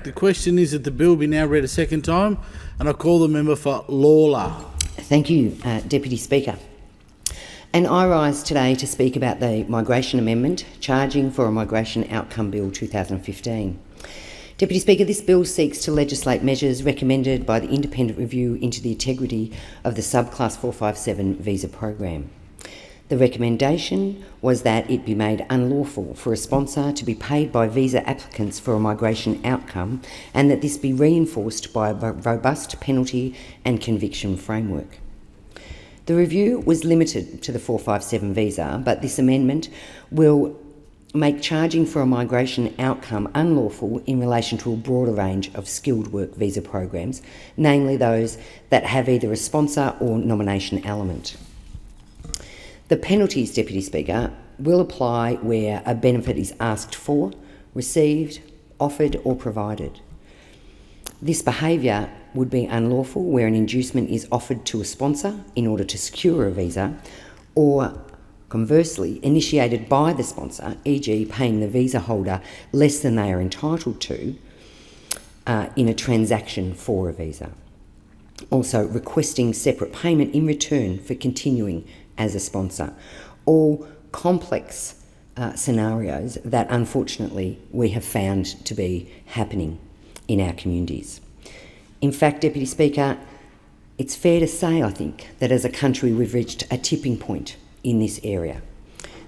The question is that the bill be now read a second time, and I call the member for Lawler. Thank you, Deputy Speaker. And I rise today to speak about the Migration Amendment, Charging for a Migration Outcome Bill 2015. Deputy Speaker, this bill seeks to legislate measures recommended by the independent review into the integrity of the subclass 457 visa program. The recommendation was that it be made unlawful for a sponsor to be paid by visa applicants for a migration outcome, and that this be reinforced by a robust penalty and conviction framework. The review was limited to the 457 visa, but this amendment will make charging for a migration outcome unlawful in relation to a broader range of skilled work visa programs, namely those that have either a sponsor or nomination element. The penalties, Deputy Speaker, will apply where a benefit is asked for, received, offered or provided. This behaviour would be unlawful where an inducement is offered to a sponsor in order to secure a visa, or conversely, initiated by the sponsor, e.g. paying the visa holder less than they are entitled to in a transaction for a visa. Also, requesting separate payment in return for continuing as a sponsor. All complex scenarios that unfortunately we have found to be happening in our communities. In fact, Deputy Speaker, it's fair to say, I think, that as a country we've reached a tipping point in this area.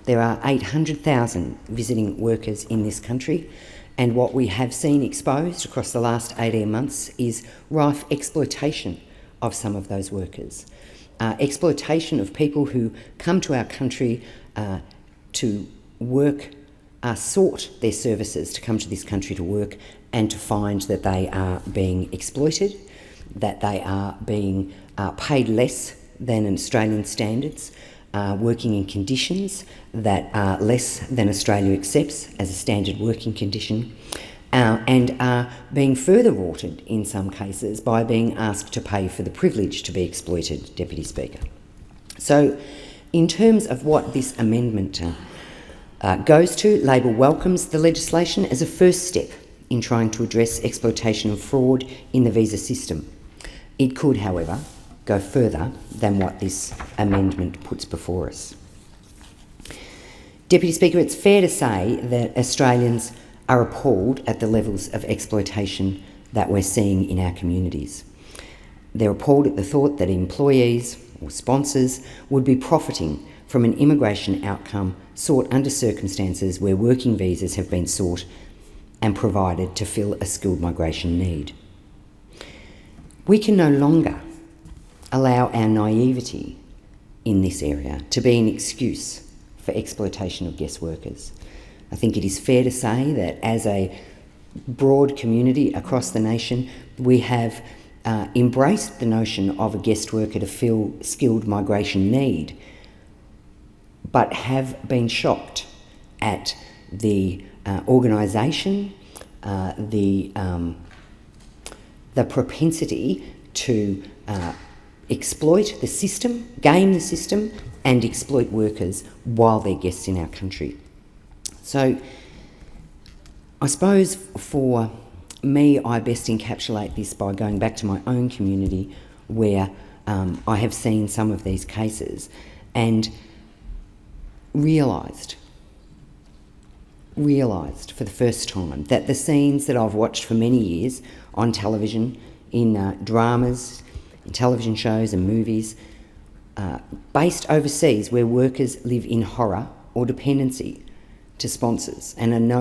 There are 800,000 visiting workers in this country, and what we have seen exposed across the last 18 months is rife exploitation of some of those workers. Exploitation of people who come to our country to work, sought their services to come to this country to work, and to find that they are being exploited, that they are being paid less than Australian standards, working in conditions that are less than Australia accepts as a standard working condition, and are being further rorted in some cases by being asked to pay for the privilege to be exploited, Deputy Speaker. So, in terms of what this amendment goes to, Labor welcomes the legislation as a first step in trying to address exploitation and fraud in the visa system. It could, however, go further than what this amendment puts before us. Deputy Speaker, it's fair to say that Australians are appalled at the levels of exploitation that we're seeing in our communities. They're appalled at the thought that employees or sponsors would be profiting from an immigration outcome sought under circumstances where working visas have been sought and provided to fill a skilled migration need. We can no longer allow our naivety in this area to be an excuse for exploitation of guest workers. I think it is fair to say that as a broad community across the nation, we have embraced the notion of a guest worker to fill skilled migration need, but have been shocked at the organisation, the propensity to exploit the system, game the system, and exploit workers while they're guests in our country. So, I suppose for me, I best encapsulate this by going back to my own community where I have seen some of these cases and realised for the first time that the scenes that I've watched for many years on television, in dramas, in television shows and movies, based overseas where workers live in horror or dependency to sponsors, and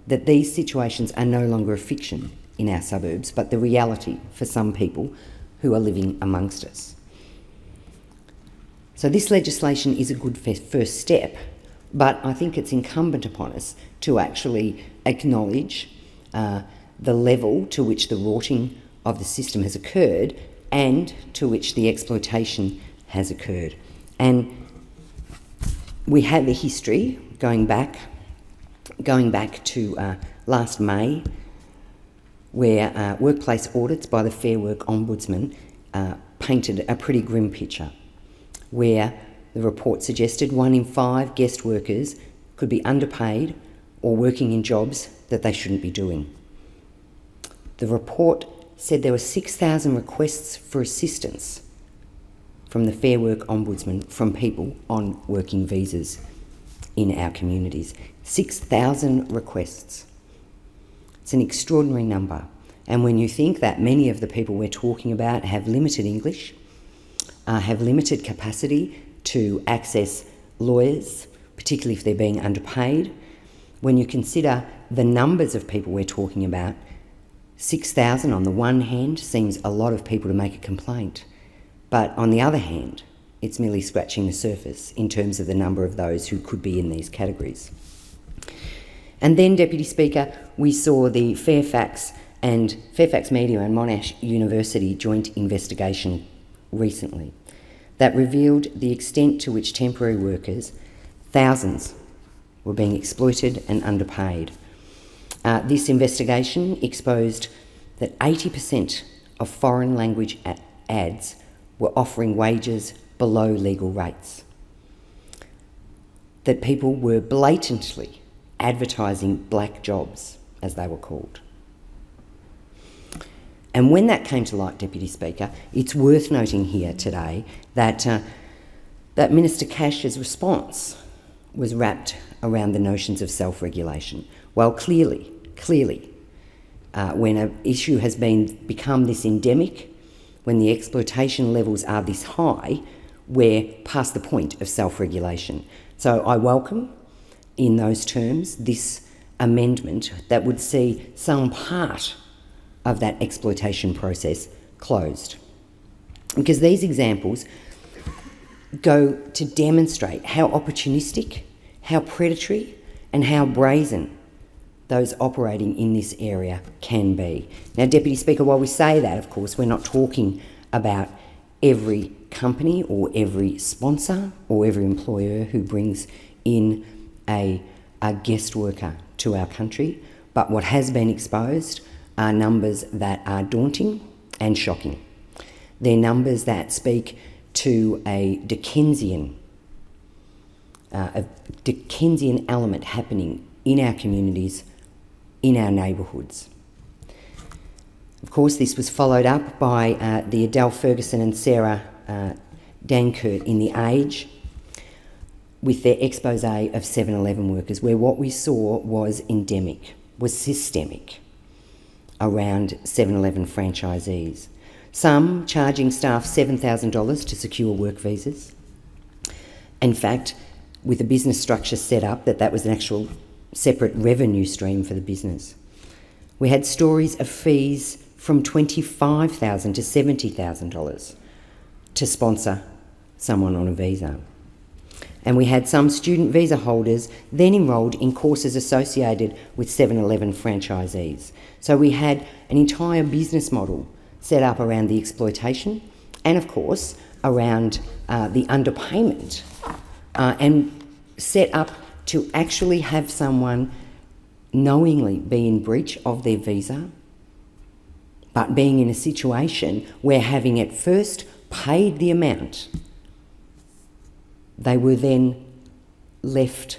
that these situations are no longer a fiction in our suburbs, but the reality for some people who are living amongst us. So this legislation is a good first step, but I think it's incumbent upon us to actually acknowledge the level to which the rorting of the system has occurred and to which the exploitation has occurred. And we have a history going back to last May, where workplace audits by the Fair Work Ombudsman painted a pretty grim picture, where the report suggested 1 in 5 guest workers could be underpaid or working in jobs that they shouldn't be doing. The report said there were 6,000 requests for assistance from the Fair Work Ombudsman from people on working visas in our communities. 6,000 requests. It's an extraordinary number. And when you think that many of the people we're talking about have limited English, have limited capacity to access lawyers, particularly if they're being underpaid, when you consider the numbers of people we're talking about, 6,000 on the one hand seems a lot of people to make a complaint, but on the other hand, it's merely scratching the surface in terms of the number of those who could be in these categories. And then, Deputy Speaker, we saw the Fairfax Media and Monash University joint investigation recently that revealed the extent to which temporary workers, thousands, were being exploited and underpaid. This investigation exposed that 80% of foreign language ads were offering wages below legal rates, that people were blatantly advertising black jobs, as they were called. And when that came to light, Deputy Speaker, it's worth noting here today that Minister Cash's response was wrapped around the notions of self-regulation. Well, clearly, when an issue has become this endemic, when the exploitation levels are this high, we're past the point of self-regulation. So I welcome, in those terms, this amendment that would see some part of that exploitation process closed. Because these examples go to demonstrate how opportunistic, how predatory, and how brazen those operating in this area can be. Now, Deputy Speaker, while we say that, of course, we're not talking about every company or every sponsor or every employer who brings in a guest worker to our country, but what has been exposed are numbers that are daunting and shocking. They're numbers that speak to a Dickensian element happening in our communities, in our neighbourhoods. Of course, this was followed up by the Adele Ferguson and Sarah Dankert in The Age with their expose of 7-Eleven workers, where what we saw was endemic, was systemic around 7-Eleven franchisees. Some charging staff $7,000 to secure work visas. In fact, with a business structure set up that was an actual separate revenue stream for the business. We had stories of fees from $25,000 to $70,000 to sponsor someone on a visa. And we had some student visa holders then enrolled in courses associated with 7-Eleven franchisees. So we had an entire business model set up around the exploitation and, of course, around the underpayment and set up to actually have someone knowingly be in breach of their visa, but being in a situation where, having at first paid the amount, they were then left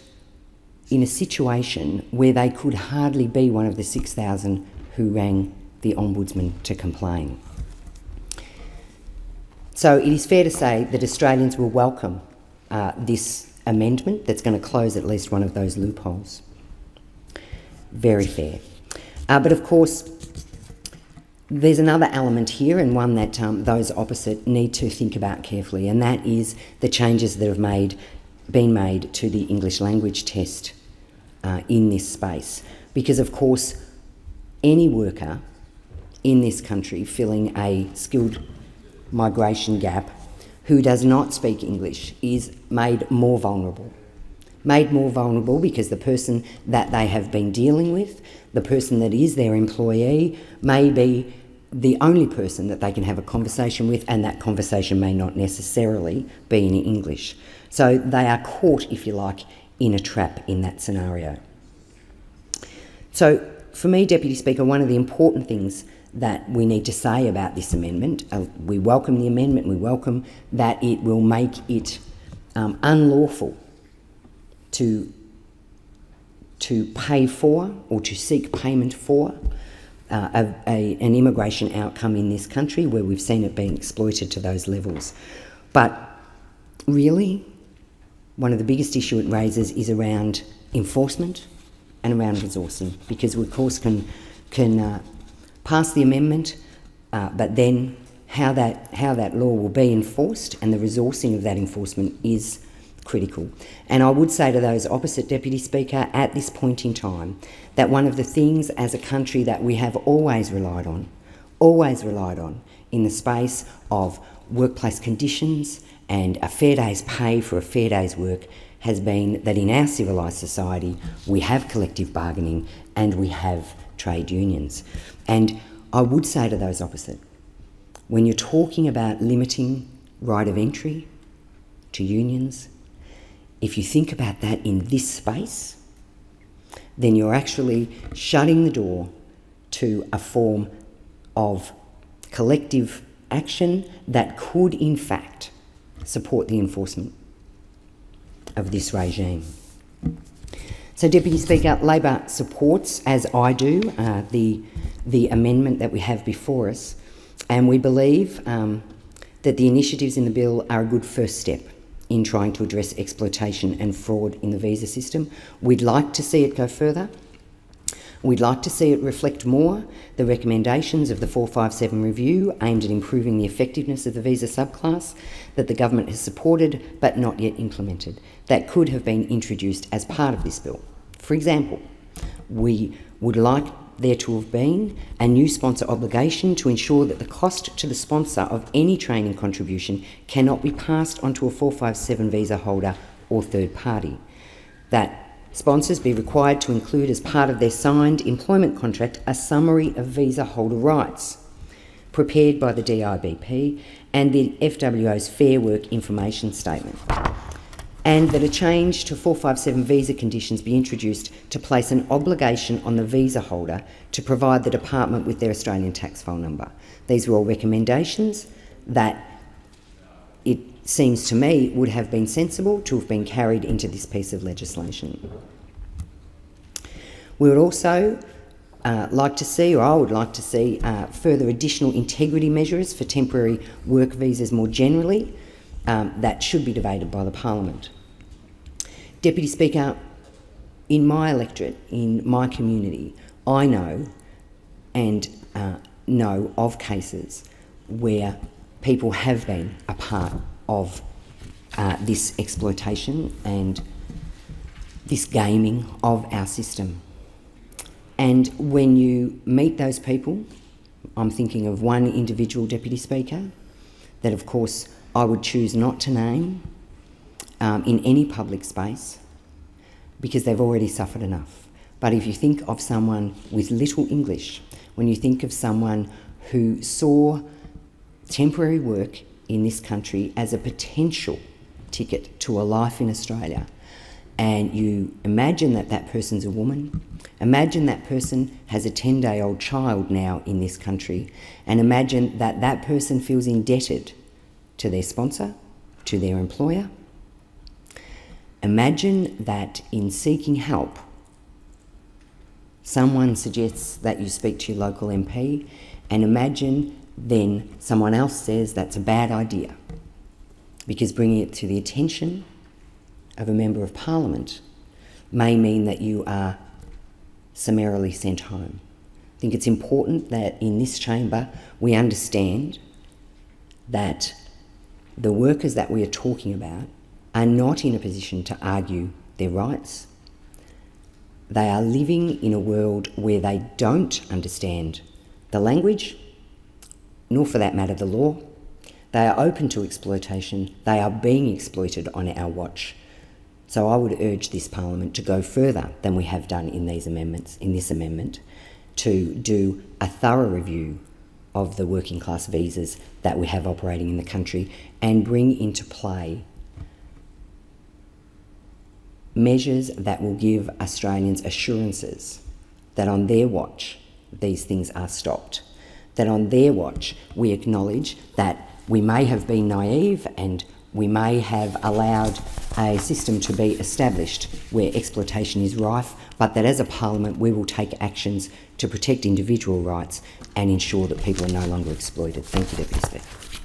in a situation where they could hardly be one of the 6,000 who rang the Ombudsman to complain. So it is fair to say that Australians will welcome this amendment that's going to close at least one of those loopholes. Very fair. But of course, there's another element here, and one that those opposite need to think about carefully, and that is the changes that have been made to the English language test in this space. Because, of course, any worker in this country filling a skilled migration gap who does not speak English is made more vulnerable. Made more vulnerable because the person that they have been dealing with, the person that is their employee, may be the only person that they can have a conversation with, and that conversation may not necessarily be in English. So they are caught, if you like, in a trap in that scenario. So for me, Deputy Speaker, one of the important things that we need to say about this amendment, we welcome the amendment, we welcome that it will make it unlawful to pay for or to seek payment for an immigration outcome in this country where we've seen it being exploited to those levels. But really, one of the biggest issues it raises is around enforcement and around resourcing, because we of course can pass the amendment, but then how that law will be enforced and the resourcing of that enforcement is critical. And I would say to those opposite, Deputy Speaker, at this point in time, that one of the things as a country that we have always relied on in the space of workplace conditions and a fair day's pay for a fair day's work has been that in our civilised society we have collective bargaining and we have trade unions. And I would say to those opposite, when you're talking about limiting right of entry to unions, if you think about that in this space, then you're actually shutting the door to a form of collective action that could in fact support the enforcement of this regime. So, Deputy Speaker, Labor supports, as I do, the amendment that we have before us, and we believe that the initiatives in the bill are a good first step in trying to address exploitation and fraud in the visa system. We'd like to see it go further. We'd like to see it reflect more the recommendations of the 457 review aimed at improving the effectiveness of the visa subclass that the government has supported but not yet implemented, that could have been introduced as part of this bill. For example, we would like there to have been a new sponsor obligation to ensure that the cost to the sponsor of any training contribution cannot be passed onto a 457 visa holder or third party. That sponsors be required to include as part of their signed employment contract a summary of visa holder rights prepared by the DIBP and the FWO's Fair Work Information Statement, and that a change to 457 visa conditions be introduced to place an obligation on the visa holder to provide the department with their Australian tax file number. These were all recommendations that it seems to me would have been sensible to have been carried into this piece of legislation. We would also like to see, or I would like to see, further additional integrity measures for temporary work visas more generally that should be debated by the Parliament. Deputy Speaker, in my electorate, in my community, I know of cases where people have been a part of this exploitation and this gaming of our system. And when you meet those people, I'm thinking of one individual, Deputy Speaker, that of course I would choose not to name in any public space because they've already suffered enough. But if you think of someone with little English, when you think of someone who saw temporary work in this country as a potential ticket to a life in Australia, and you imagine that that person's a woman, imagine that person has a 10-day-old child now in this country, and imagine that that person feels indebted to their sponsor, to their employer. Imagine that in seeking help, someone suggests that you speak to your local MP, and imagine then someone else says that's a bad idea, because bringing it to the attention of a Member of Parliament may mean that you are summarily sent home. I think it's important that in this chamber we understand that the workers that we are talking about are not in a position to argue their rights. They are living in a world where they don't understand the language, nor for that matter the law. They are open to exploitation. They are being exploited on our watch. So I would urge this Parliament to go further than we have done in these amendments, in this amendment, to do a thorough review of the working class visas that we have operating in the country and bring into play measures that will give Australians assurances that on their watch these things are stopped, that on their watch we acknowledge that we may have been naive and we may have allowed a system to be established where exploitation is rife, but that as a parliament we will take actions to protect individual rights and ensure that people are no longer exploited. Thank you, Deputy Speaker.